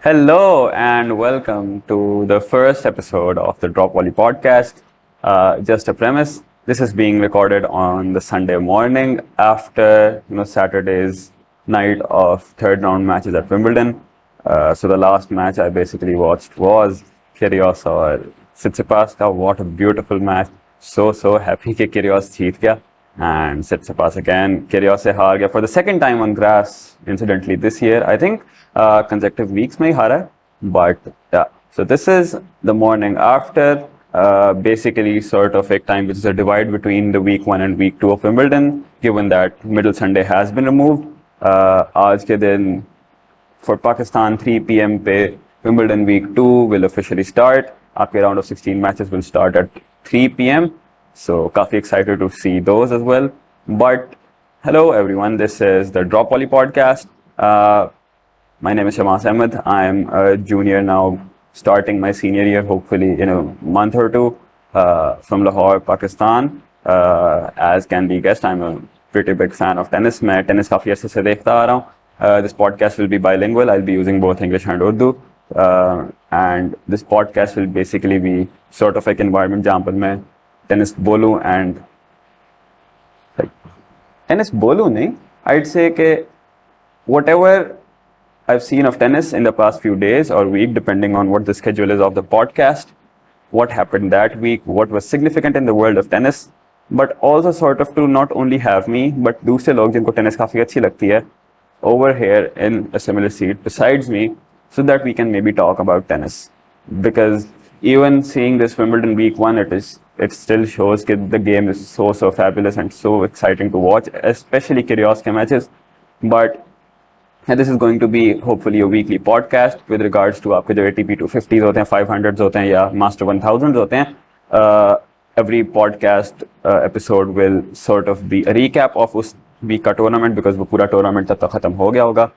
Hello and welcome to the first episode of the Drop Volley Podcast. Just a premise: this is being recorded on the Sunday morning after Saturday's night of third round matches at Wimbledon. So the last match I basically watched was Kyrgios or Tsitsipas ka. What a beautiful match! So happy कि Kyrgios जीत गया and Tsitsipas again. Kyrgios से हार गया for the second time on grass. Incidentally, this year I think consecutive weeks में ही हारा है. But yeah, so this is the morning after. Basically, sort of a time which is a divide between the week 1 and week 2 of Wimbledon, given that middle Sunday has been removed. आज के दिन for Pakistan 3 p.m. पे Wimbledon week 2 will officially start. आपके round of 16 matches will start at 3 p.m. So काफी excited to see those as well. But hello everyone, this is the Drop Volley Podcast. My name is Shamas Ahmed. I am a junior now, starting my senior year hopefully in a month or two, from Lahore, Pakistan. As can be guessed, I'm a pretty big fan of tennis. मैं tennis काफी अच्छे से देखता आ रहा हूँ. This podcast will be bilingual. I'll be using both English and Urdu. And this podcast will basically be sort of like environment जहाँ पर मैं tennis बोलूँ and like tennis बोलूँ नहीं, I'd say कि whatever I've seen of tennis in the past few days or week, depending on what the schedule is of the podcast, what happened that week, what was significant in the world of tennis, but also sort of to not only have me, but दूसरे लोग जिनको tennis काफी अच्छी लगती है over here in a similar seat besides me, so that we can maybe talk about tennis. Because even seeing this Wimbledon week 1, it still shows that the game is so fabulous and so exciting to watch, especially Kyrgios के matches. But and this is going to be hopefully a weekly podcast with regards to आपके जो ATP 250s होते हैं, 500s होते हैं या Master 1000s होते हैं. Every podcast episode will sort of be a recap of उस week का tournament, because वो पूरा tournament तब तक खत्म हो गया होगा.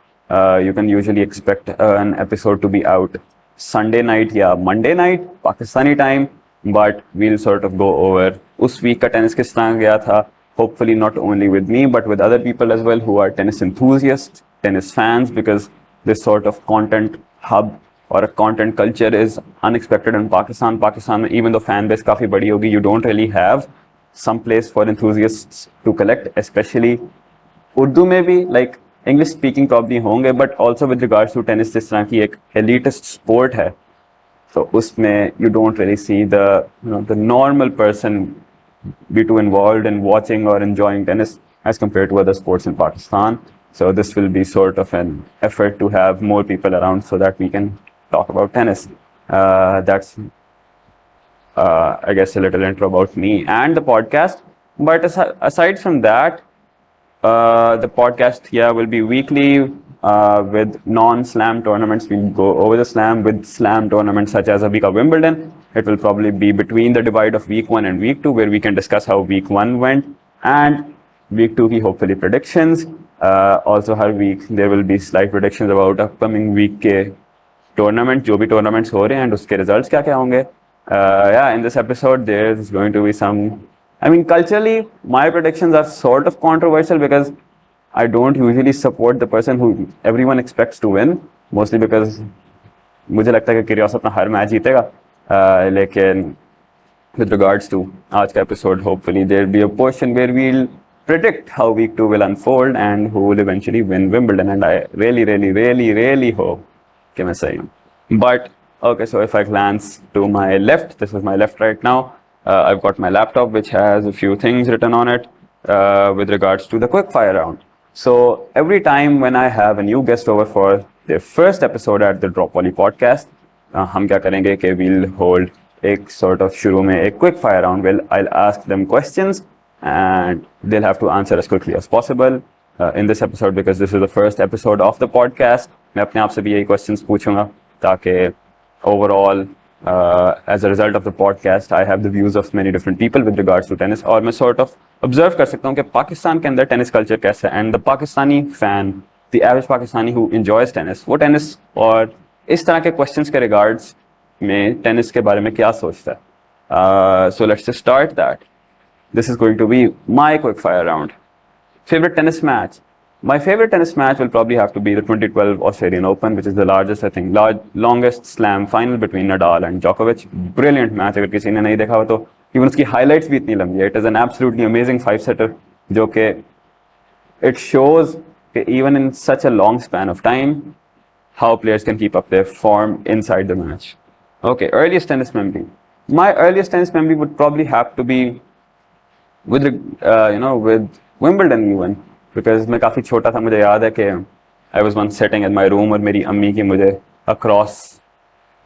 You can usually expect an episode to be out Sunday night या Monday night Pakistani time, but we'll sort of go over उस week का tennis किस तरह गया था. Hopefully not only with me but with other people as well who are tennis enthusiasts, tennis fans, because this sort of content hub or a content culture is unexpected in Pakistan. Pakistan, even though fan base काफी बड़ी होगी, you don't really have some place for enthusiasts to collect, especially Urdu में भी, like English speaking probably होंगे, but also with regards to tennis जिस तरह की एक elitist sport है, so उसमें you don't really see the normal person be too involved in watching or enjoying tennis as compared to other sports in Pakistan. So this will be sort of an effort to have more people around so that we can talk about tennis. That's, I guess, a little intro about me and the podcast. But aside from that, the podcast, will be weekly with non-slam tournaments. We'll go over the slam with slam tournaments such as a week of Wimbledon. It will probably be between the divide of week 1 and week 2, where we can discuss how week 1 went and week 2 की hopefully predictions. Also her week there will be slight predictions about upcoming week के tournament, जो भी tournaments हो रहे हैं and उसके results क्या क्या होंगे. In this episode there is going to be some, I mean, culturally my predictions are sort of controversial because I don't usually support the person who everyone expects to win, mostly because मुझे लगता है कि Kyrgios अपना हर match जीतेगा. लेकिन with regards to आज का episode, hopefully there will be a portion where we'll predict how week 2 will unfold and who will eventually win Wimbledon, and I really hope कि मैं सही हूँ. But okay, so if I glance to my left, this is my left right now. I've got my laptop which has a few things written on it with regards to the quickfire round. So every time when I have a new guest over for their first episode at the Drop Volley Podcast, हम क्या करेंगे कि we'll hold एक sort of शुरू में एक quick fire round. Well, I'll ask them questions and they'll have to answer as quickly as possible. In this episode, because this is the first episode of the podcast, मैं अपने आप से भी यही questions पूछूंगा ताकि overall, as a result of the podcast, I have the views of many different people with regards to tennis, और मैं sort of observe कर सकता हूँ कि पाकिस्तान के अंदर tennis culture कैसा है, and the Pakistani fan, the average Pakistani who enjoys tennis, वो tennis और इस तरह के questions के regards में tennis के बारे में क्या सोचता है. So let's just start that. This is going to be my quick fire round. Favorite tennis match? My favorite tennis match will probably have to be the 2012 Australian Open, which is the largest, I think, longest slam final between Nadal and Djokovic. Brilliant match. अगर किसी ने नहीं देखा हो तो even उसकी highlights भी इतनी लंबी है. It is an absolutely amazing five-setter जो कि it shows that even in such a long span of time, how players can keep up their form inside the match. Okay, earliest tennis memory. My earliest tennis memory would probably have to be with with Wimbledon even, because मैं काफ़ी छोटा था. मुझे याद है कि I was once sitting in my room और मेरी अम्मी की मुझे across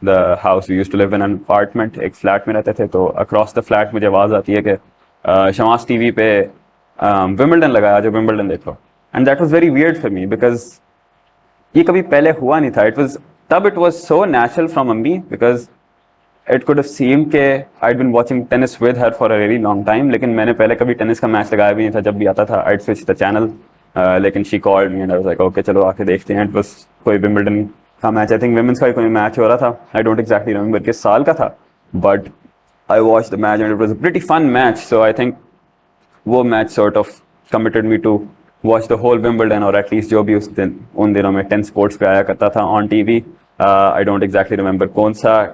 the house, we used to live in an apartment, एक फ्लैट में रहते थे, तो across the flat मुझे आवाज़ आती है कि शमास टीवी पे विम्बल्डन लगाया, जो विम्बल्डन देख लो. And that was very weird for me because ये कभी पहले हुआ नहीं था. It was so natural from अम्मी because it could have seemed कि I'd been watching tennis with her for a really long time, लेकिन मैंने पहले कभी टेनिस का मैच लगाया भी नहीं था. जब भी आता था I'd switch the channel, लेकिन she called me and I was like, okay चलो आके देखते हैं. It was कोई विम्बल्डन का मैच, I think women's का कोई मैच हो रहा था. I don't exactly remember किस साल का था, but I watched the match and it was a pretty fun match. So I think वो match sort of committed me to watch the whole Wimbledon, or at least जो भी उन दिनों में 10 sports पे आया करता था on TV. I don't exactly remember कौन सा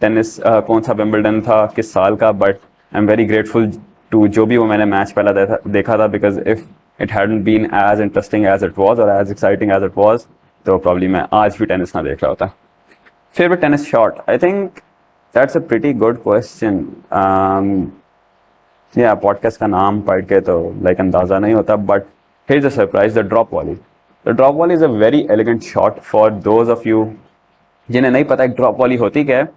टेनिस कौन सा विम्बल्डन था किस साल का, but I am very grateful to जो भी वो मैंने मैच पहला देखा था, because if it hadn't been as interesting as it was और as exciting as it was, तो प्रॉब्ली मैं आज भी टेनिस ना देख रहा होता. Favourite tennis shot, I think that's a pretty good question. या पॉडकास्ट का नाम पढ़ के तो लाइक अंदाज़ा नहीं होता, but here's a surprise, the drop volley. The drop volley is a very elegant shot for those of you जिन्हें नहीं पता एक ड्रॉप वॉली होती क्या है.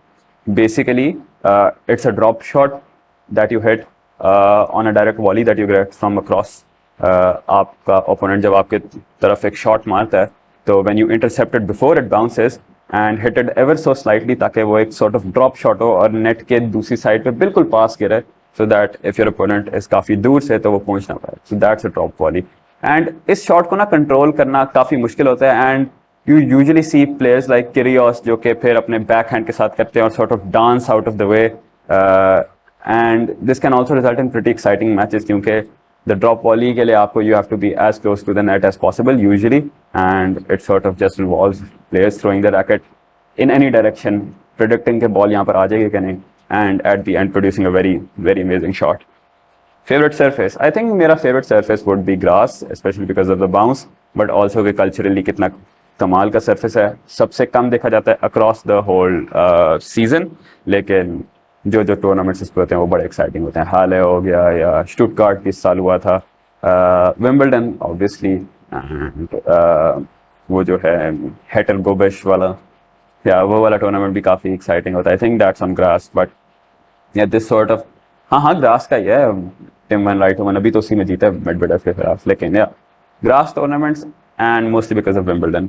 Basically, it's a drop shot that you hit on a direct volley that you get from across. आपका opponent जब आपके तरफ एक shot मारता है, तो when you intercept it before it bounces and hit it ever so slightly ताकि वो एक sort of drop shot हो और net के दूसरी side पे बिल्कुल पास गिरे, so that if your opponent is काफ़ी दूर से तो वो पहुंच ना पाए. So that's a drop volley. And इस shot को ना control करना काफ़ी मुश्किल होता है, and you usually see players like Kyrgios जो कि फिर अपने backhand के साथ करते हैं और sort of dance out of the way, and this can also result in pretty exciting matches क्योंकि the drop volley के लिए आपको you have to be as close to the net as possible usually, and it sort of just involves players throwing the racket in any direction, predicting कि ball यहाँ पर आ जाएगी कि नहीं, and at the end producing a very very amazing shot. Favorite surface, I think मेरा favorite surface would be grass, especially because of the bounce, but also कि culturally कितना कमाल का सरफेस है. सबसे कम देखा जाता है अक्रॉस द होल सीजन, लेकिन जो जो टूर्नामेंट्स इस पर होते हैं वो बड़े एक्साइटिंग होते हैं. हाले हो गया या स्टुटगार्ट इस साल हुआ था, विम्बल्डन ऑब्वियसली, एंड वो जो है हेटन गोबेश वाला, या वो वाला टूर्नामेंट भी काफ़ी एक्साइटिंग होता है. आई think that's on grass, but या दिस सॉर्ट ऑफ हाँ ग्रास का ही है. टिम वैन राइटमैन अभी तो उसी में जीता है मेडवेडेव के खिलाफ, लेकिन या grass tournaments and mostly because of Wimbledon.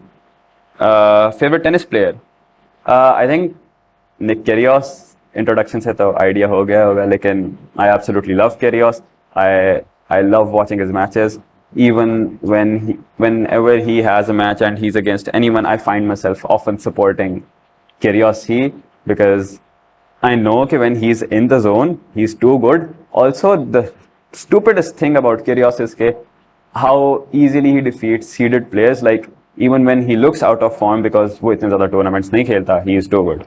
Favorite tennis player, I think Nick Kyrgios. Introduction से तो idea हो गया होगा, लेकिन I absolutely love Kyrgios. I love watching his matches. Even whenever he has a match and he's against anyone, I find myself often supporting Kyrgios because I know that when he's in the zone, he's too good. Also, the stupidest thing about Kyrgios is how easily he defeats seeded players. Like even when he looks out of form because वो इतने ज़्यादा tournaments नहीं खेलता, he is too good.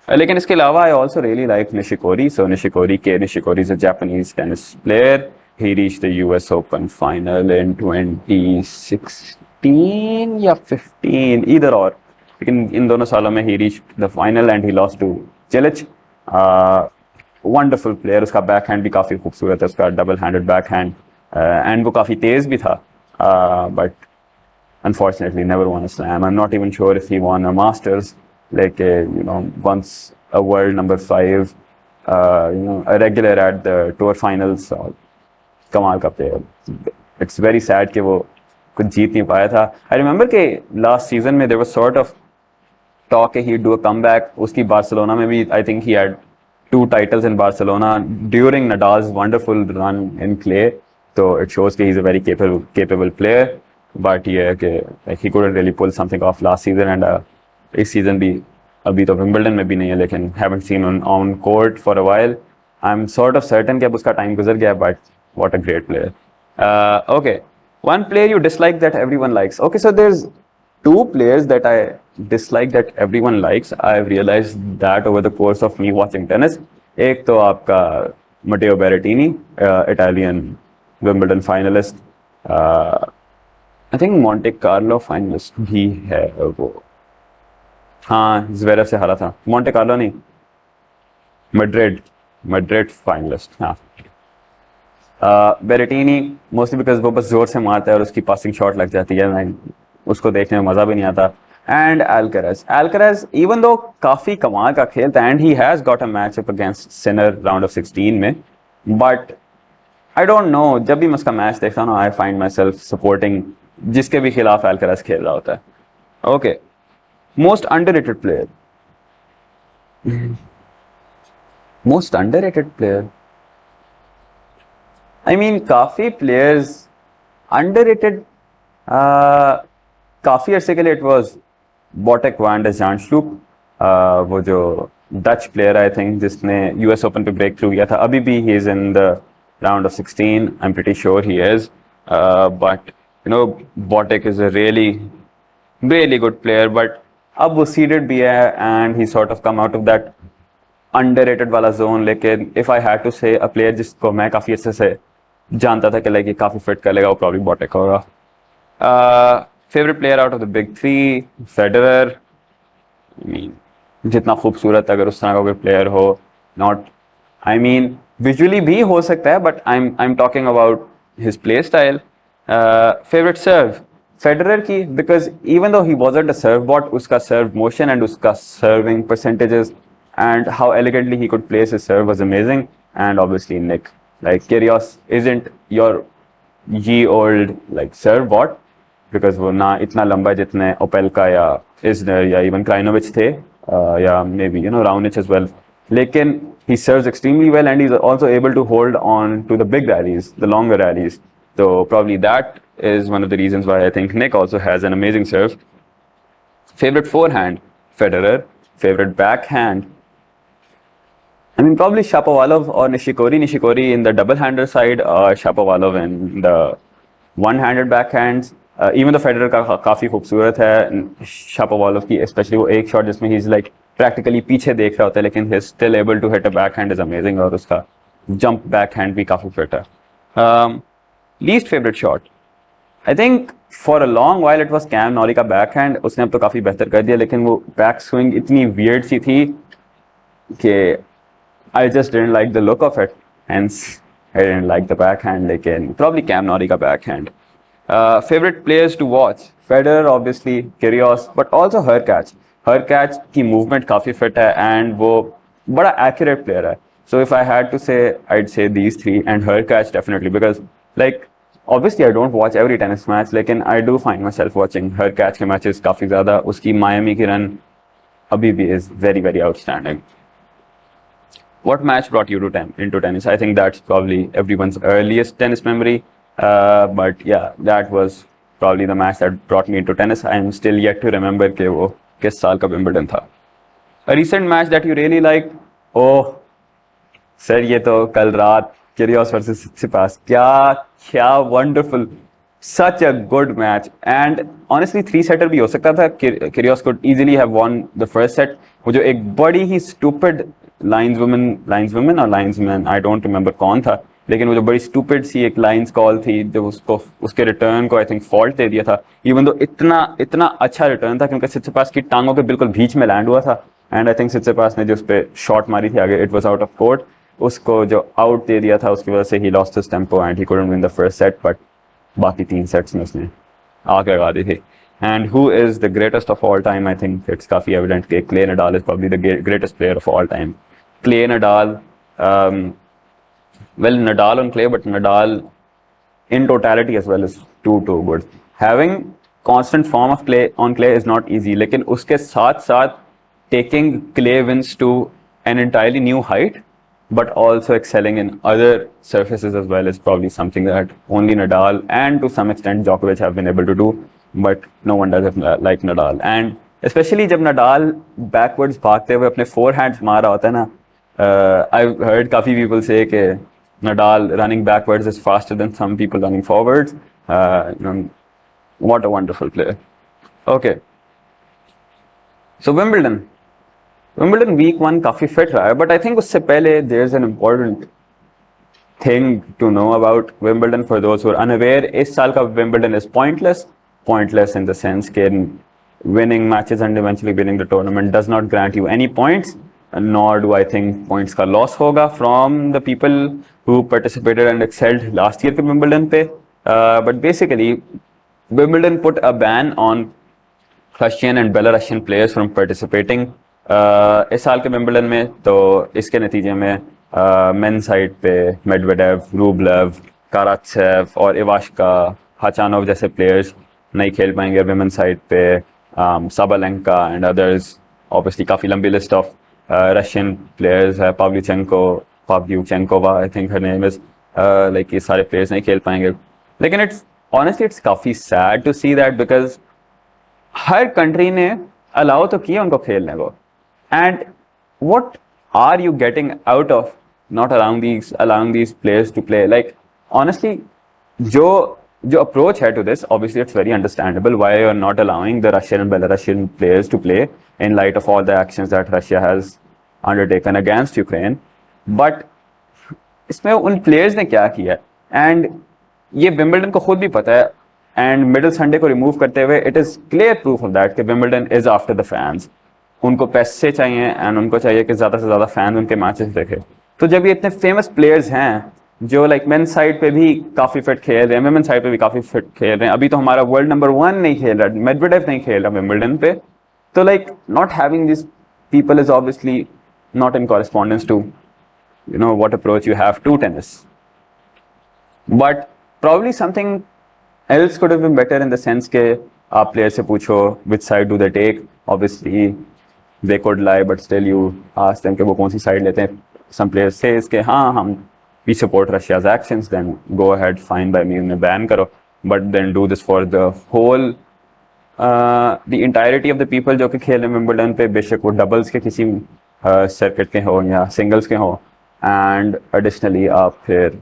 लेकिन इसके अलावा I also really like Nishikori. So Nishikori is a Japanese tennis player. He reached the US Open final in 2016 या 15, either or. लेकिन इन दोनों सालों में he reached the final and he lost to Cilic. Wonderful player. उसका backhand भी काफ़ी खूबसूरत है, उसका double-handed backhand. And वो काफ़ी तेज़ भी था, but unfortunately never won a slam. I'm not even sure if he won a Masters, like once a world number 5, a regular at the tour finals. कमाल का player. It's very sad कि वो कुछ जीत नहीं पाया था. I remember कि last season में there was sort of talk कि he'd do a comeback. उसकी बार्सिलोना में भी I think he had 2 titles in Barcelona during Nadal's wonderful run in clay. So it shows that he's a very capable player, but yeah, like he couldn't really pull something off last season, and this season भी अभी तो Wimbledon में भी नहीं है, लेकिन haven't seen on court for a while. I'm sort of certain कि अब उसका time गुजर गया, but what a great player. Okay, One player you dislike that everyone likes. Okay, so there's two players that I dislike that everyone likes. I've realized that over the course of me watching tennis. एक तो आपका Matteo Berrettini, Italian Wimbledon finalist. I think Monte Carlo finalist भी है वो. हाँ, Zverev से हारा था. Monte Carlo नहीं. Madrid finalist. हाँ. बेरेटिनी मोस्टली बिकॉज वो बस जोर से मारता है और उसकी पासिंग शॉट लग जाती है, मैं उसको देखने में मज़ा भी नहीं आता. एंड एल्कराज इवन दो काफ़ी कमाल का खेलता है and he has got a match up against Sinner round of 16 में, बट आई डोंट नो, जब भी मैं उसका मैच देखता हूँ ना I find myself supporting जिसके भी खिलाफ एल्कराज खेल रहा होता है. Okay, most underrated player I mean काफ़ी प्लेयर्स अंडररेटेड. काफ़ी अरसे के लिए it was Botic van de Zandschulp, वो जो डच प्लेयर आई थिंक जिसने यूएस ओपन पे ब्रेक थ्रू किया था. अभी भी he is in the round of 16. I am pretty sure he is, but you know Botic is a really good player, but अब वो सीडेड भी है and he sort of come out of that underrated वाला zone. लेकिन if I had to से a player जिसको मैं काफ़ी अच्छे से जानता था कि लाइक ये काफ़ी फिट कर लेगा, वो प्रॉब्ली बोटेक होगा. Favourite player out of the big three, Federer. I mean जितना खूबसूरत अगर उस तरह का कोई प्लेयर हो, नॉट आई मीन विजुअली भी हो सकता है, but I am talking about his play style. Favourite serve Federer की, because even though he wasn't a serve bot, उसका सर्व मोशन एंड उसका serving percentages and how elegantly he could place his serve was amazing. And obviously Nick, like Kyrgios isn't your ye old like serve bot, because वो ना इतना लंबा जितने Opelka या Isner या even Krajinovic थे, या maybe you know Raonic as well. लेकिन he serves extremely well and he's also able to hold on to the big rallies, the longer rallies. So probably that is one of the reasons why I think Nick also has an amazing serve. Favorite forehand, Federer. Favorite backhand, I mean, probably Shapovalov or Nishikori. Nishikori in the double-hander side, Shapovalov in the one-handed backhands. Even the Federer का काफ़ी खूबसूरत है. Shapovalov की especially वो एक shot जिसमें he's like practically पीछे देख रहा होता है, लेकिन he's still able to hit a backhand is amazing, और उसका jump backhand भी काफ़ी fit है. Least favorite shot, I think for a long while it was Cam Norrie का backhand. उसने अब तो काफ़ी बेहतर कर दिया, लेकिन वो back swing इतनी weird सी थी कि I just didn't like the look of it, hence I didn't like the backhand. लेकिन probably Cam Norrie का backhand. Favorite players to watch, Federer obviously, Kyrgios, but also Hurkacz. Hurkacz की movement काफ़ी fit है and वो बड़ा accurate player है. So if I had to say, I'd say these three and Hurkacz definitely, because like obviously I don't watch every tennis match, लेकिन I do find myself watching Hurkacz के matches काफ़ी ज़्यादा. उसकी Miami की run अभी भी is very outstanding. What match brought you into tennis? I think that's probably everyone's earliest tennis memory. But yeah, that was probably the match that brought me into tennis. I am still yet to remember कि वो किस साल का Wimbledon था. A recent match that you really liked? Oh, sir, ये तो कल रात Kyrgios versus Tsitsipas. क्या wonderful. Such a good match. And honestly, 3-setter भी हो सकता था. Kyrgios could easily have won the first set. वो जो एक बड़ी ही stupid lineswoman और linesman, I don't remember कौन था, लेकिन वो जो बड़ी stupid सी एक lines call थी जो उसको उसके return को I think fault दे दिया था, even though इतना अच्छा return था क्योंकि Tsitsipas की टांगों के बिल्कुल बीच में लैंड हुआ था. एंड आई थिंक Tsitsipas ने जो उस पर शॉट मारी थी आगे, it was out of court, उसको जो आउट दे दिया था उसकी वजह से he lost his tempo and he couldn't win the first set. But बाकी 3 सेट्स में उसने आग लगा दी थी. And who is the greatest of all time? I think it's काफ़ी evident कि Clay Nadal is probably the greatest player of all time. Clay Nadal, well, Nadal on clay, but Nadal in totality as well is too good. Having constant form of clay on clay is not easy. लेकिन उसके साथ taking clay wins to an entirely new height, but also excelling in other surfaces as well is probably something that only Nadal and to some extent Djokovic have been able to do. But no one does it like Nadal. And especially जब Nadal backwards भागते हुए अपने forehands मारा होता है ना, I've heard काफ़ी people say कि Nadal running backwards is faster than some people running forwards. What a wonderful player. Okay. So Wimbledon week 1 काफी fit रहा है, but I think उससे पहले there's an important thing to know about Wimbledon for those who are unaware. इस साल का Wimbledon is pointless in the sense that winning matches and eventually winning the tournament does not grant you any points, nor do I think points का loss होगा from the people who participated and excelled last year के Wimbledon पे. But basically Wimbledon put a ban on Russian and Belarusian players from participating इस साल के Wimbledon में. तो इसके नतीजे में मेन साइड पे मेडवेडेव, रूबलेव, कारात्सेव और इवाश्का, हाचानोव जैसे प्लेयर्स नहीं खेल पाएंगे. विमेन साइड पे साबालेंका एंड अदर्स. ऑब्वियसली काफ़ी लंबी लिस्ट ऑफ रशियन प्लेयर्स है. Pavlyuchenkova I think her name is. Like ये सारे प्लेयर्स नहीं खेल पाएंगे. लेकिन इट्स काफ़ी sad to see that, because हर कंट्री ने अलाउ तो किया उनको खेलने को. And what are you getting out of not allowing these players to play? Like, honestly, jo approach hai to this, obviously it's very understandable why you're not allowing the Russian and Belarusian players to play in light of all the actions that Russia has undertaken against Ukraine. But इसमें उन players ने क्या किया, and ये Wimbledon को खुद भी पता है. एंड मिडिल संडे को रिमूव करते हुए it is clear proof of that कि Wimbledon is after the fans. उनको पैसे चाहिए एंड उनको चाहिए कि ज़्यादा से ज़्यादा फैन उनके मैचेस देखे. तो जब ये इतने फेमस प्लेयर्स हैं जो लाइक मेन साइड पे भी काफ़ी फिट खेल रहे हैं, वुमेन साइड पे भी काफ़ी फिट खेल रहे हैं. अभी तो हमारा वर्ल्ड नंबर 1 नहीं खेल रहा, मेडवेडेव नहीं खेल रहा विंबलडन पे. तो like not having this people is obviously not in correspondence to what approach you have to tennis. But probably something else could have been better in the sense के आप प्लेयर से पूछो which side do they take. Obviously they could lie, but still you ask them कि वो कौन सी side लेते हैं. Some players says कि हाँ हम we support Russia's actions, then go ahead, fine by me, उन्हें ban करो. But then do this for the whole the entirety of the people जो कि खेल रहे हैं विंबलडन पे, बेशक वो डबल्स के किसी सर्किट के हो या सिंगल्स के हो. एंड एडिशनली आप फिर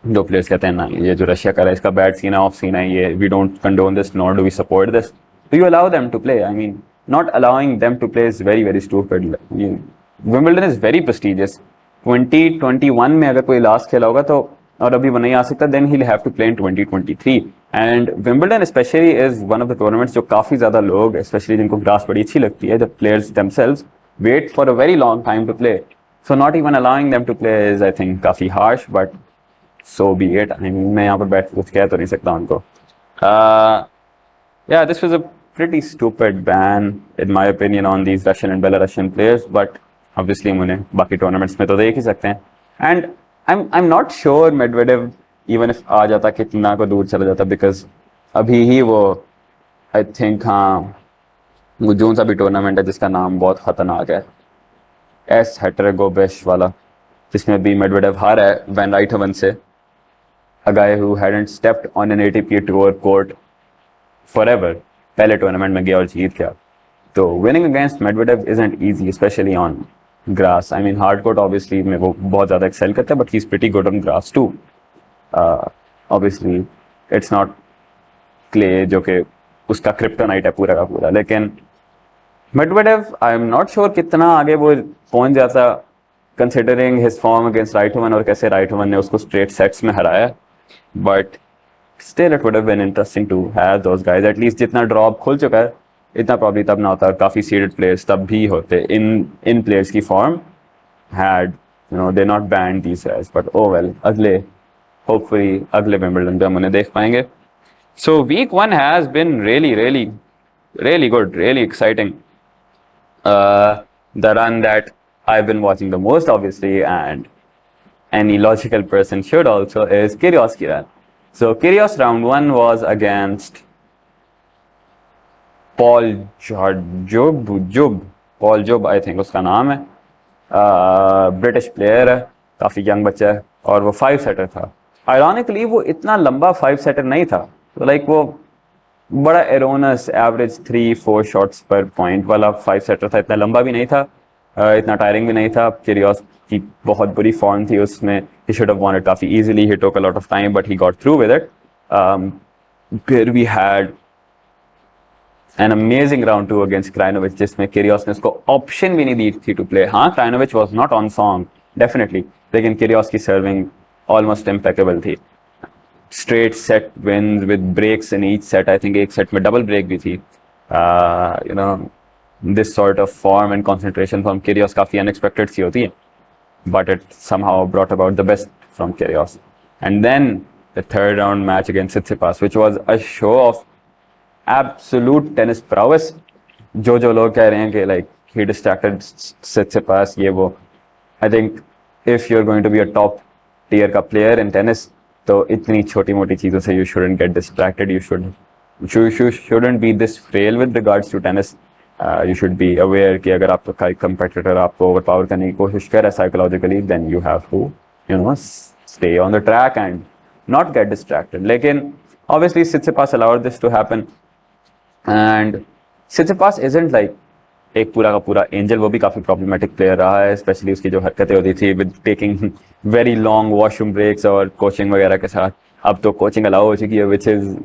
दो प्लेयर्स कहते हैं ना ये जो रशिया का है इसका बैड सीन है, ऑफ सीन है, ये we don't condone this nor do we support this. Do you allow them to play? I mean not allowing them to play is very very stupid. Wimbledon is very prestigious. 2021 में अगर कोई last खेला होगा तो और अभी वो नहीं आ सकता, then he have to play in 2023. And Wimbledon specially is one of the tournaments जो काफ़ी ज़्यादा लोग स्पेशली जिनको ग्रास बड़ी अच्छी लगती है, जब players themselves wait for a very long time to play. So not even allowing them to play is I think काफ़ी harsh, but so be it. I mean, मैं यहाँ पर बैठ कुछ कह तो नहीं सकता उनको. Yeah, this was a pretty stupid ban in my opinion on these Russian and Belarusian players, but obviously हम उन्हें बाकी tournaments में तो देख ही सकते हैं. And I'm not sure Medvedev even if आ जाता कितना को दूर चला जाता, because अभी ही वो I think हाँ वो जोन सा भी टूर्नामेंट है जिसका नाम बहुत खतरनाक है, एस हेटरेगोबेश वाला, जिसमें भी मेडवेडेव हारा है वैन राइटहवन से, a guy who hadn't stepped on an ATP tour court forever. पहले टूर्नामेंट में गया और जीत गया. तो winning against Medvedev isn't easy, especially on grass. I mean hard court obviously में वो बहुत ज़्यादा excel करता है, but he's pretty good on grass too. Obviously it's not clay जो कि उसका kryptonite है पूरा का पूरा. लेकिन Medvedev I'm not sure कितना आगे वो पहुँच जाता considering his form against राइटहवन और कैसे राइटहवन ने उसको straight sets में हराया. But still it would have been interesting to have those guys. At least जितना ड्रॉप खुल चुका है इतना प्रॉब्ली तब ना होता. काफ़ी सीडेड प्लेयर्स तब भी होते इन प्लेयर्स की form had they not banned these guys. But oh well, अगले hopefully अगले विंबलडन पे हम उन्हें देख पाएंगे. So week 1 has been really good, really exciting. The run that I've been watching the most obviously, and any logical person should also, is Kyrgios ki run. So Kyrgios round 1 was against Paul Job I think उसका नाम है. British player है, काफ़ी young बच्चा है और वो 5 shutter था. आयरॉनिकली वो इतना लंबा 5 सेटर नहीं था. तो लाइक वो बड़ा एरोनस एवरेज 3-4 शॉट्स पर पॉइंट वाला 5 सेटर था. इतना लंबा भी नहीं था, इतना टायरिंग भी नहीं था. Kyrgios की बहुत बुरी फॉर्म थी उसमें. He should have won it काफ़ी easily. He took a lot of time but he got through with it. फिर we had an amazing round 2 against Krajinovic जिसमें Kyrgios ने उसको ऑप्शन भी नहीं दी थी टू प्ले. हाँ, Krajinovic was not on song definitely, लेकिन Kyrgios की सर्विंग almost impeccable थी. Straight set wins with breaks in each set. I think एक set में double break भी थी. You know, this sort of form and concentration from Kyrgios काफी unexpected सी होती है, but it somehow brought about the best from Kyrgios. And then the third round match against Tsitsipas, which was a show of absolute tennis prowess. जो लोग कह रहे हैं कि like he distracted Tsitsipas ये वो, I think if you're going to be a top tier का player in tennis, तो इतनी छोटी मोटी चीज़ों से you shouldn't get distracted. You shouldn't be this frail with regards to tennis. You should be aware कि अगर आपका competitor आपको overpower करने की कोशिश करे psychologically, then you have to, you know, stay on the track and not get distracted. लेकिन obviously Tsitsipas allowed this to happen, and Tsitsipas isn't like एक पूरा का पूरा एंजल. वो भी काफी प्रॉब्लमेटिक प्लेयर रहा है, स्पेशली उसकी जो हरकतें होती थी with taking very long washroom breaks और कोचिंग वगैरह के साथ. अब तो कोचिंग अलाउ हो चुकी है, which is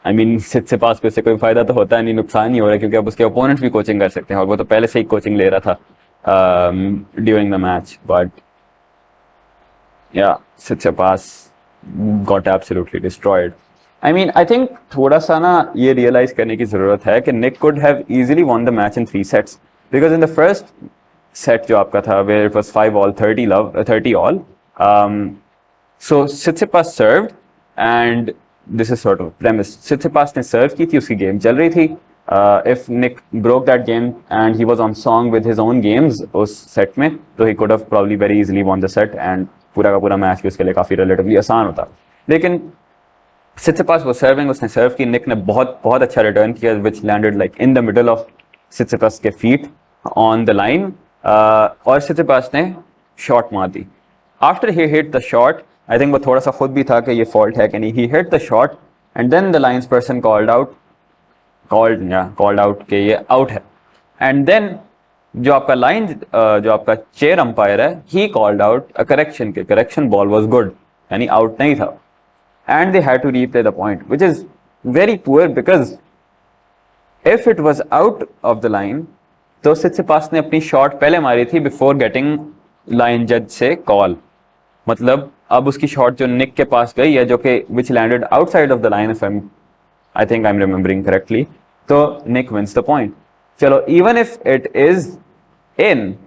I mean Tsitsipas पे उससे कोई फायदा तो होता है नहीं, नुकसान नहीं हो रहा है, क्योंकि अब उसके ओपोनेंट्स भी कोचिंग कर सकते हैं और वो तो पहले से ही कोचिंग ले रहा था ड्यूरिंग द मैच. बट या Tsitsipas got absolutely destroyed. I mean, I think थोड़ा सा ना ये realize करने की ज़रूरत है कि Nick could have easily won the match in 3 sets, because in the first set जो आपका था where it was 5-all 30-all, so Tsitsipas served, and this is sort of premise. Tsitsipas ने serve की थी, उसकी game चल रही थी. If Nick broke that game and he was on song with his own games उस set में, तो he could have probably very easily won the set and पूरा का पूरा मैच भी उसके लिए काफ़ी relatively आसान होता. लेकिन Tsitsipas was serving, उसने सर्व की, निक ने बहुत अच्छा रिटर्न किया, which landed like in the middle of Tsitsipas के feet on the line, और Tsitsipas ने shot मार दी. After he hit the shot, I think वो थोड़ा सा खुद भी था कि ये fault है कि नहीं. He hit the shot and then the lines person called out कि ये out है. And then जो आपका line जो आपका chair umpire है, he called out a correction के correction ball was good, यानी out नहीं था. And they had to replay the point, which is very poor, because if it was out of the line, तो Tsitsipas ने अपनी shot पहले मारी थी before getting line judge से call. मतलब अब उसकी शॉट जो निक के पास गई है, जो कि which landed outside of the line, if I think I'm remembering correctly, तो Nick wins the point. चलो, even if it is in,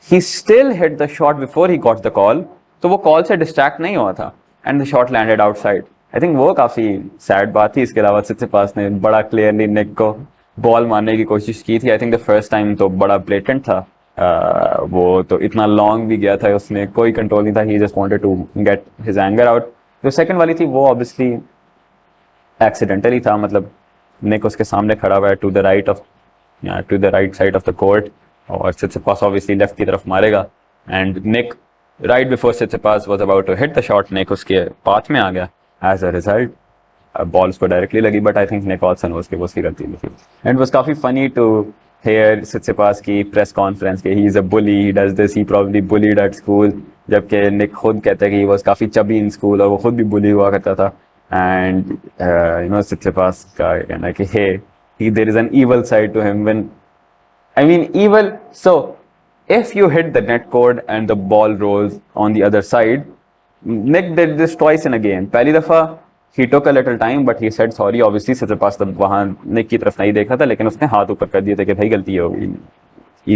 he still hit the shot before he got the call, तो वो call से distract नहीं हुआ था. And the shot landed outside. I think वो काफ़ी sad बात थी. इसके अलावा Tsitsipas ने बड़ा क्लियरली निक को बॉल मारने की कोशिश की थी. I think the first time तो बड़ा blatant था. वो तो इतना लॉन्ग भी गया था, उसने कोई कंट्रोल नहीं था. He just wanted to get his anger out. जो सेकंड वाली थी वो obviously accidentally था. मतलब निक उसके सामने खड़ा हुआ है to the right side of the court, और Tsitsipas obviously left की तरफ मारेगा, and Nick right before Tsitsipas was about to hit the shot, Nick उसके पाथ में आ गया. As a result, बॉल उसको डायरेक्टली लगी, but I think Nick also knows कि वो उसकी गलती नहीं थी. And it was काफ़ी funny to hear Tsitsipas की press conference कि he is a bully, he does this, he probably bullied at school, जबकि Nick खुद कहता है कि he was काफ़ी chubby in school और वो खुद भी bully हुआ करता था. And you know, Tsitsipas का कहना है कि hey, there is an evil side to him. When I mean evil, so if you hit the net cord and the ball rolls on the other side, Nick did this twice in a game. पहली दफ़ा he took a little time, but he said sorry. Obviously Tsitsipas तब वहाँ Nick की तरफ नहीं देखा था, लेकिन उसने हाथ ऊपर कर दिए थे कि भाई गलती हो गई,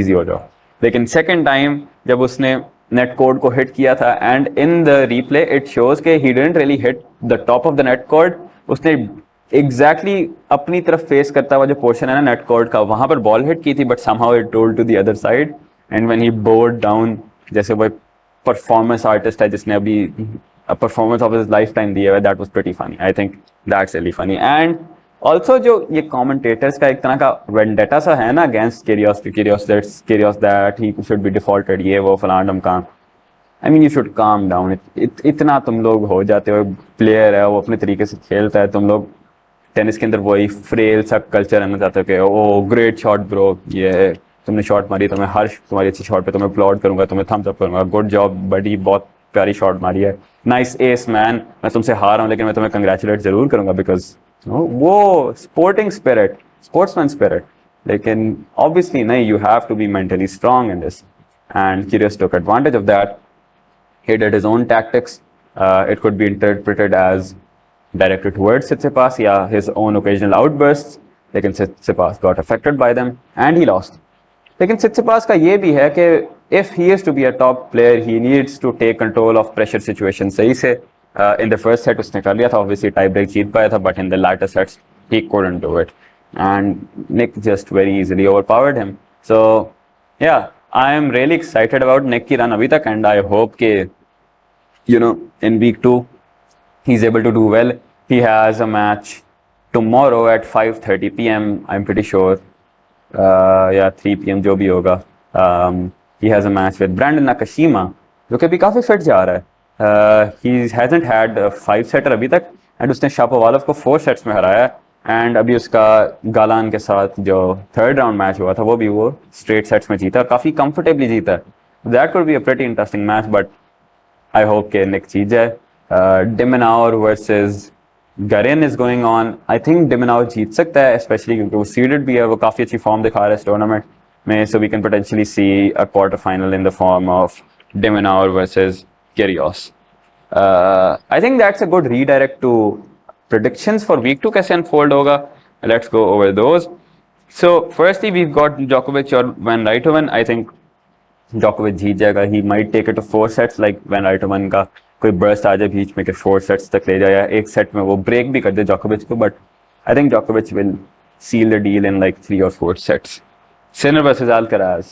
easy हो जाओ. लेकिन second time जब उसने net cord को hit किया था, and in the replay it shows कि he didn't really hit the top of the net cord. उसने exactly अपनी तरफ face करता हुआ जो portion है ना net cord का, वहाँ पर ball hit की थी, but somehow it rolled to the other side. And when he bowed down, जैसे वो performance artist है जिसने अभी a performance of his lifetime दिया है, that was pretty funny. I think that's really funny. And also जो ये commentators का एक तरह का vendetta सा है ना against Kyrgios that he should be defaulted, ये वो फलान ढमकान. I mean, you should calm down. इतना तुम लोग हो जाते हो, player है वो अपने तरीके से खेलता है, तुम लोग टेनिस के अंदर वही फ्रेल सा कल्चर आना चाहते हो कि ओ ग्रेट शॉट ब्रो, ये तुमने शॉट मारी, तुम्हें हर्ष तुम्हारी अच्छी शॉट पे तुम्हें अपलॉड करूंगा, तुम्हें थम्स अप करूंगा, गुड जॉब बडी, बहुत प्यारी शॉट मारी है, नाइस एस मैन, मैं तुमसे हार रहा हूँ लेकिन मैं तुम्हें कंग्रेचुलेट जरूर करूंगा बिकॉज वो स्पोर्टिंग स्पिरिट, स्पोर्ट्समैन स्पिरिट. लेकिन ऑब्वियसली नहीं, you have to be mentally strong in this, and Kyrgios took advantage of that. He did his own tactics. It could be interpreted as directed towards Tsitsipas, yeah, his own occasional outbursts. लेकिन Tsitsipas got affected by them and he lost. लेकिन Tsitsipas का ये भी है कि if he is to be a top player, he needs to take control of pressure situation सही से. In the first set उसने कर लिया था, obviously tie break जीत पाया था, but in the latter sets he couldn't do it, and Nick just very easily overpowered him. So yeah, I am really excited about Nick की run अभी तक, and I hope कि in week 2 he's able to do well. He has a match tomorrow at 5:30 p.m. I'm pretty sure. 3 p.m. जो भी होगा. He has a match with Brandon Nakashima, जो कि अभी काफी फिट जा रहा है. He hasn't had a 5-setter अभी तक, and उसने शापोवालोव को 4 sets में हराया, and अभी उसका गालान के साथ जो 3rd round मैच हुआ था वो भी वो straight sets में जीता, काफी comfortably जीता. That could be a pretty interesting match, but I hope कि Nick जीत जाए. Dimenauer versus Garin is going on. I think Dimenauer जीत सकता है, especially क्योंकि वो seeded भी है, वो काफी अच्छी form दिखा रहा है इस tournament में, so we can potentially see a quarter final in the form of Dimenauer versus Kyrgios. I think that's a good redirect to predictions for week 2 कैसे unfold होगा. Let's go over those. So firstly we've got Djokovic or Van Rijthoven. I think Djokovic जीत जाएगा. He might take it to 4 sets like Van Rijthoven का कोई burst आ जाए बीच में कि 4 sets तक ले जाए, एक set में वो break भी कर दे Djokovic को, but I think Djokovic will seal the deal in like 3 or 4 sets. Sinner versus Alcaraz.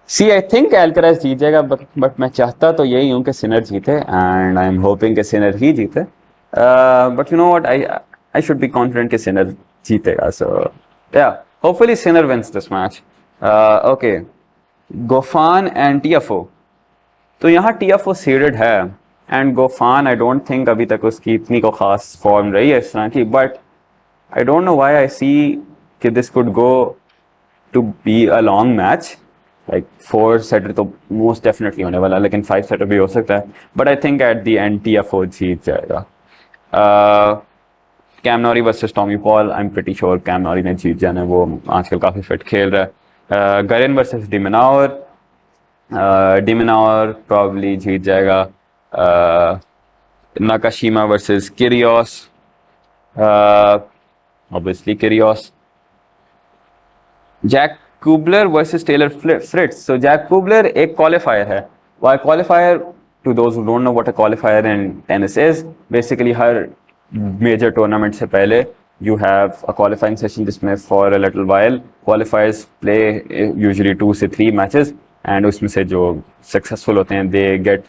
See, I think Alcaraz जीत जाएगा, but मैं चाहता तो यही हूँ कि Sinner जीते, and I'm hoping कि Sinner ही जीते. But you know what, I should be confident कि Sinner जीतेगा. So yeah, hopefully Sinner wins this match. Okay, Goffin and Tiafoe. तो यहाँ Tiafoe seeded है, and Goffin I don't think अभी तक उसकी इतनी को खास फॉर्म रही है इस तरह की, but I don't know why I see कि this could go to be a long match. Like 4 setter तो most definitely होने वाला, लेकिन 5 setter भी हो सकता है, but I think at the end Tiafoe जीत जाएगा. Cam Norrie versus Tommy Paul. I'm pretty sure Cam Norrie ने जीत जाना है, वो आजकल काफी फिट खेल रहा है. Garin versus Dimenauer. Dimenauer probably जीत जाएगा. Nakashima versus Kyrgios. Obviously Kyrgios. Jack Kubler versus Taylor Fritz. So Jack Kubler एक qualifier है. Why qualifier? To those who don't know what a qualifier in tennis is, basically her major tournament से पहले you have a qualifying session जिसमें for a little while qualifiers play usually 2 से 3 matches, and उसमें से जो successful होते हैं they get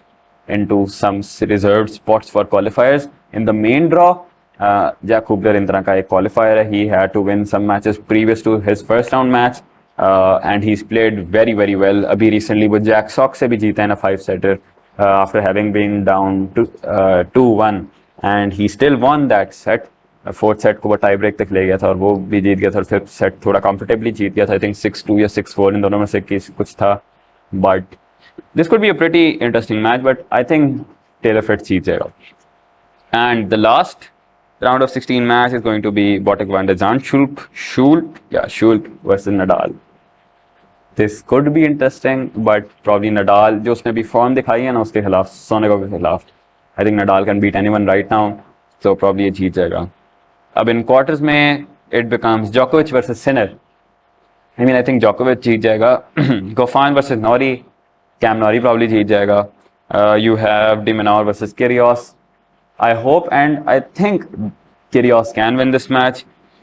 into some reserved spots for qualifiers. In the main draw, Jack Kubler in तरह का एक qualifier है. He had to win some matches previous to his first round match, and he's played very very well. अभी recently वो Jack Sock से भी जीता है ना 5-setter after having been down to 2-1, and he still won that set. 4th set को वो tie break तक ले गया था और वो भी जीत गया था, और 5th सेट थोड़ा कंफर्टेबली जीत गया था. आई थिंक 6-2 या 6-4 इन दोनों में से कुछ था, but this could be a pretty interesting match, but I think Taylor Fritz जीत जाएगा. And the last round of 16 match is going to be Botic van der Zandschulp, Schulp versus Nadal. This could be interesting, but probably Nadal जो उसने भी form दिखाई है ना उसके खिलाफ, सोनेगो के खिलाफ, I think Nadal can beat anyone right now, so probably ये जीत जाएगा. अब इन क्वार्टर्स में it becomes Djokovic versus Sinner. I mean I think Djokovic जीत जाएगा. Goffin versus Norrie, Cam Norrie probably जीत जाएगा. You have Dimenauer versus Kyrgios. I hope and I think Kyrgios can win this match,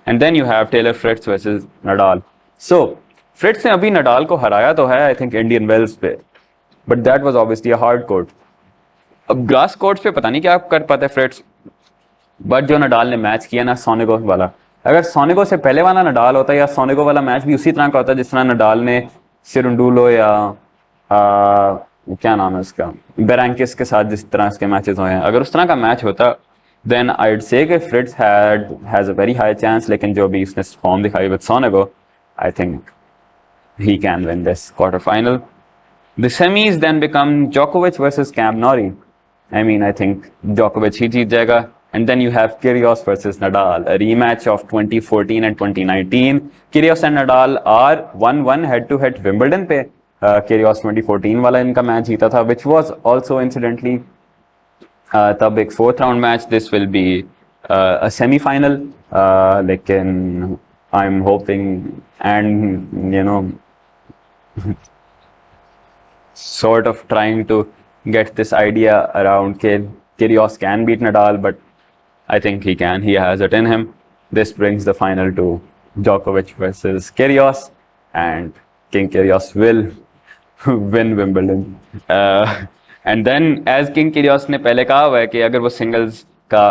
and then you have Taylor Fritz versus Nadal. So Fritz ने अभी Nadal को हराया तो है, I think Indian Wells पे, but that was obviously a hard court. अब glass courts पे पता नहीं क्या कर पाते Fritz, बट जो Nadal ने मैच किया ना सोनेगो वाला, अगर सोनेगो से पहले वाला Nadal होता या सोनेगो वाला मैच भी उसी तरह का होता जिस तरह Nadal ने सिरुंडुलो या क्या नाम है उसका बेरांकिस के साथ जिस तरह इसके मैचेस हुए हैं, अगर उस तरह का मैच होता then I'd say कि Fritz has a very high chance, लेकिन जो भी उसने फॉर्म दिखाई with Sonego, I think he can win this quarter final. The semis then become Djokovic versus Cam Norrie. I mean, I think Djokovic ही जीत जाएगा. And then you have Kyrgios versus Nadal, a rematch of 2014 and 2019. Kyrgios and Nadal are 1-1 head-to-head Wimbledon पे. Kyrgios 2014 वाला इनका match जीता था, which was also incidentally तब एक fourth round match. This will be a semi-final. लेकिन I'm hoping and sort of trying to get this idea around Kyrgios can beat Nadal, but I think he can. He has it in him. This brings the final to Djokovic versus Kyrgios, and King Kyrgios will win Wimbledon. And then, as King Kyrgios ने पहले कहा हुआ है कि अगर वो singles का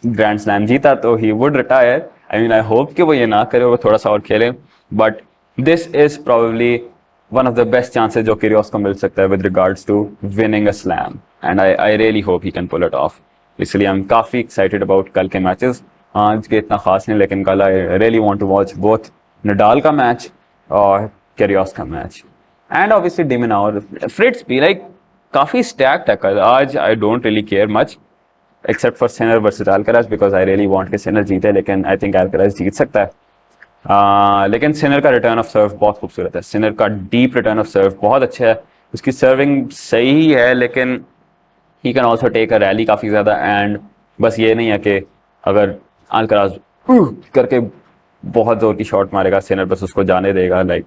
Grand Slam जीता तो he would retire. I mean, I hope कि वो ये ना करे, वो थोड़ा सा और खेले. But this is probably one of the best chances जो Kyrgios को मिल सकता है with regards to winning a slam. And I really hope he can pull it off. इसलिए I'm काफ़ी excited about कल के matches. आज के इतना खास नहीं, लेकिन कल I really want to watch both Nadal का match और Kyrgios का match. And obviously De Minaur और Fritz भी like काफ़ी stacked है कल. आज I don't really care much except for Sinner versus Alcaraz because I really want कि Sinner जीते, लेकिन I think Alcaraz जीत सकता है. लेकिन सिनर का रिटर्न ऑफ सर्व बहुत खूबसूरत है. सिनर का डीप रिटर्न ऑफ सर्व बहुत अच्छा है. उसकी सर्विंग सही है, लेकिन he can also take a rally काफ़ी ज़्यादा. एंड बस ये नहीं है कि अगर अल्कराज करके बहुत ज़ोर की शॉट मारेगा, सिनर बस उसको जाने देगा. Like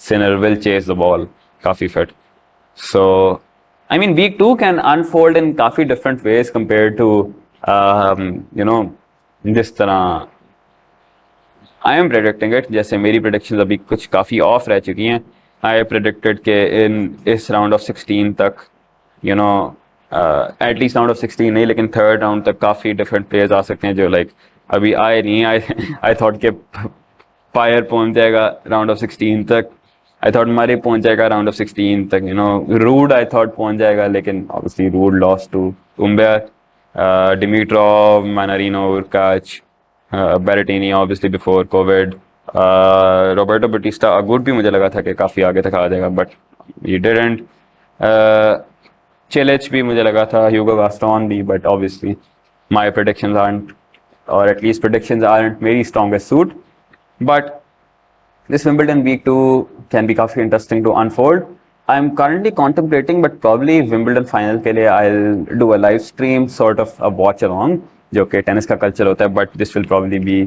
Sinner will chase the ball काफ़ी fit. So I mean week 2 can unfold in काफ़ी डिफरेंट वेज कंपेयर टू जिस तरह I am predicting it. जैसे मेरी predictions अभी कुछ काफ़ी ऑफ रह चुकी हैं. I predicted के इस राउंड ऑफ 16 तक at least राउंड ऑफ 16 नहीं, लेकिन थर्ड राउंड तक काफ़ी डिफरेंट प्लेयर्स आ सकते हैं जो लाइक अभी आए नहीं. I thought के पायर पहुंच जाएगा राउंड ऑफ 16 तक. I thought मरे पहुंच जाएगा राउंड ऑफ 16 तक. रूड I thought पहुंच जाएगा, लेकिन obviously Ruud lost to Humbert. Dimitrov, Manarino, Urkac, Berrettini obviously before COVID. Roberto Bautista Agut भी मुझे लगा था कि काफ़ी आगे तक आ जाएगा, but he didn't. Cilic भी मुझे लगा था, Hugo Gaston भी, but obviously my predictions aren't, or at least predictions aren't very strongest suit. But this Wimbledon week 2 can be काफ़ी interesting to unfold. I'm currently contemplating, but probably Wimbledon final के लिए I'll do a live stream, sort of a watch along, जो कि tennis का culture होता है. But this will probably be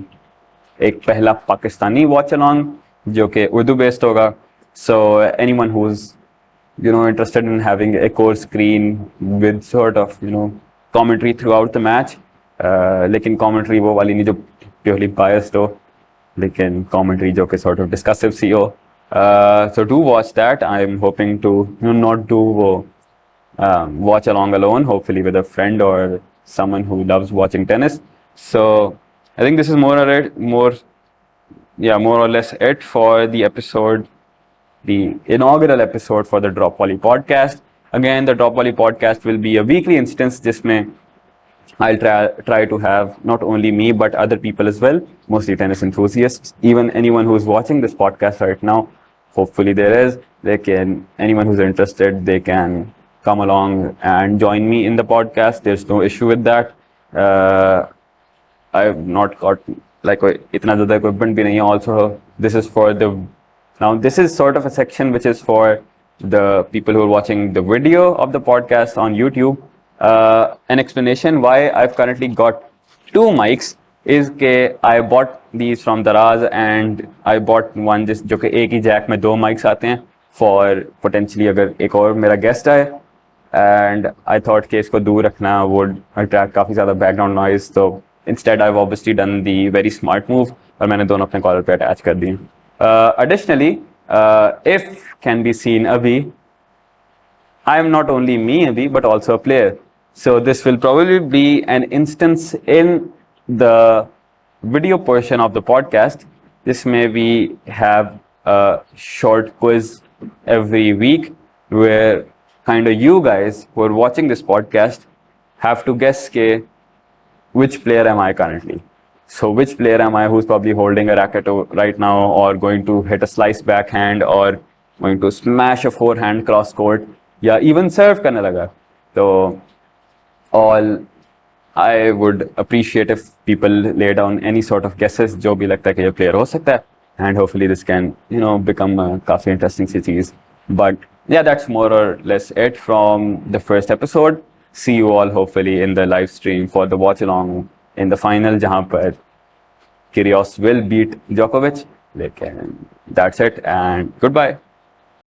एक पहला पाकिस्तानी वॉच अलॉन्ग जो कि उर्दू बेस्ड होगा. So anyone who is interested in having a core screen with sort of commentary through out the match, लेकिन कमेंट्री वो वाली नहीं जो प्योरली बायस्ड हो, लेकिन कमेंट्री जो कि सॉर्ट ऑफ डिस्कसिव सी हो. So do watch that. I am hoping to not do वो watch along alone, hopefully with a friend or someone who loves watching tennis. So I think this is more or less it for the episode, the inaugural episode for the Drop Volley Podcast. Again, the Drop Volley Podcast will be a weekly instance जिसमें I'll try to have not only me but other people as well, mostly tennis enthusiasts. Even anyone who's watching this podcast right now, hopefully there is. Anyone who's interested, they can come along and join me in the podcast. There's no issue with that. I've not got like itna zyada equipment bhi nahi hai. Also, this is for this is sort of a section which is for the people who are watching the video of the podcast on YouTube. An explanation why I've currently got 2 mics is कि I bought these from Daraz, and I bought one जो कि एक ही Jack में 2 mics आते हैं for potentially अगर एक और मेरा guest आए. And I thought कि इसको दूर रखना would attract काफ़ी ज़्यादा background noise. So instead I've obviously done the very smart move और मैंने दोनों अपने कॉलर पे अटैच कर दिए. Additionally, if can be seen अभी, I am not only me अभी but also a player. So this will probably be an instance in the video portion of the podcast. जिसमें we have a short quiz every week where kind of you guys who are watching this podcast have to guess which player am I currently. So which player am I who's probably holding a racket right now or going to hit a slice backhand or going to smash a forehand cross court या even serve करने लगा. तो all I would appreciate if people lay down any sort of guesses जो भी लगता है कि ये player हो सकता है, and hopefully this can become a काफी interesting series. But yeah, that's more or less it from the first episode. See you all hopefully in the live stream for the watch along in the final जहाँ पर Kyrgios will beat Djokovic. That's it and goodbye.